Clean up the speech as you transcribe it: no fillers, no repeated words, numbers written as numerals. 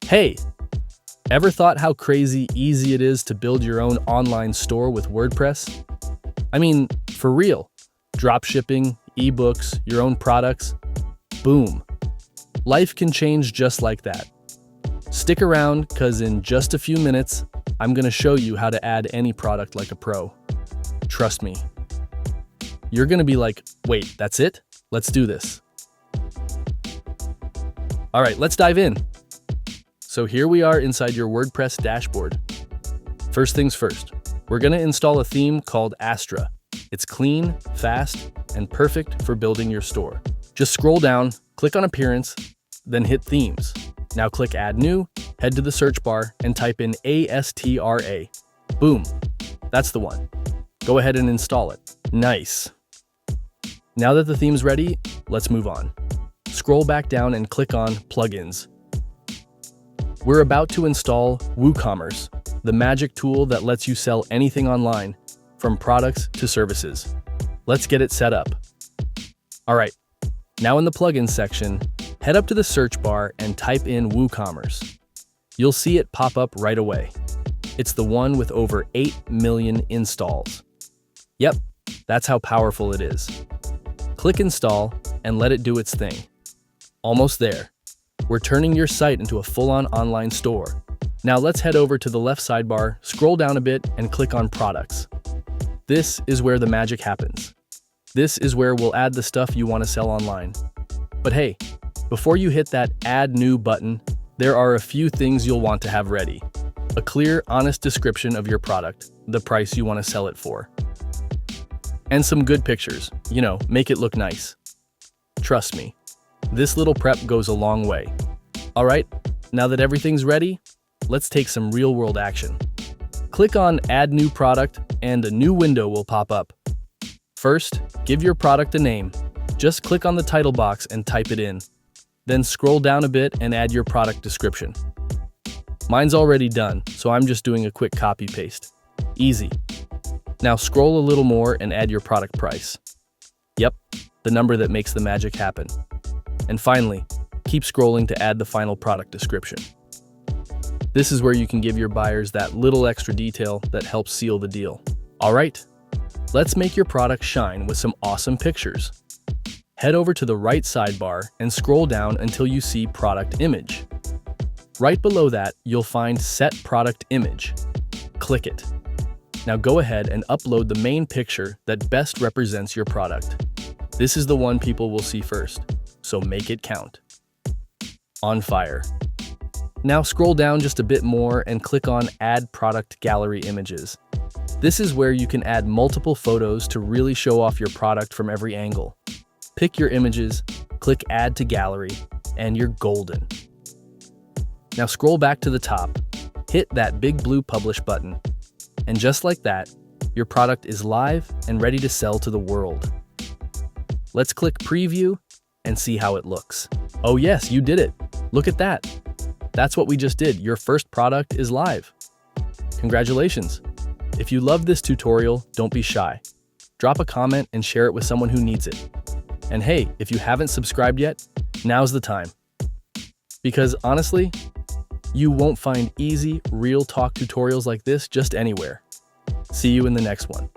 Hey, ever thought how crazy easy it is to build your own online store with WordPress? I mean, for real. Dropshipping, ebooks, your own products. Boom. Life can change just like that. Stick around, because in just a few minutes, I'm going to show you how to add any product like a pro. Trust me. You're going to be like, wait, that's it? Let's do this. All right, let's dive in. So here we are inside your WordPress dashboard. First things first, we're going to install a theme called Astra. It's clean, fast, and perfect for building your store. Just scroll down, click on Appearance, then hit Themes. Now click Add New, head to the search bar, and type in Astra. Boom, that's the one. Go ahead and install it. Nice. Now that the theme's ready, let's move on. Scroll back down and click on Plugins. We're about to install WooCommerce, the magic tool that lets you sell anything online, from products to services. Let's get it set up. All right, now in the Plugins section, head up to the search bar and type in WooCommerce. You'll see it pop up right away. It's the one with over 8 million installs. Yep, that's how powerful it is. Click Install and let it do its thing. Almost there. We're turning your site into a full-on online store. Now let's head over to the left sidebar, scroll down a bit, and click on Products. This is where the magic happens. This is where we'll add the stuff you want to sell online. But hey, before you hit that Add New button, there are a few things you'll want to have ready. A clear, honest description of your product, the price you want to sell it for. And some good pictures, make it look nice. Trust me. This little prep goes a long way. All right, now that everything's ready, let's take some real-world action. Click on Add New Product and a new window will pop up. First, give your product a name. Just click on the title box and type it in. Then scroll down a bit and add your product description. Mine's already done, so I'm just doing a quick copy-paste. Easy. Now scroll a little more and add your product price. Yep, the number that makes the magic happen. And finally, keep scrolling to add the final product description. This is where you can give your buyers that little extra detail that helps seal the deal. All right, let's make your product shine with some awesome pictures. Head over to the right sidebar and scroll down until you see Product Image. Right below that, you'll find Set Product Image. Click it. Now go ahead and upload the main picture that best represents your product. This is the one people will see first. So make it count. On fire. Now scroll down just a bit more and click on Add Product Gallery Images. This is where you can add multiple photos to really show off your product from every angle. Pick your images, click Add to Gallery, and you're golden. Now scroll back to the top, hit that big blue Publish button, and just like that, your product is live and ready to sell to the world. Let's click Preview and see how it looks. Oh yes, you did it. Look at that. That's what we just did. Your first product is live. Congratulations. If you loved this tutorial, don't be shy. Drop a comment and share it with someone who needs it. And hey, if you haven't subscribed yet, now's the time. Because honestly, you won't find easy, real talk tutorials like this just anywhere. See you in the next one.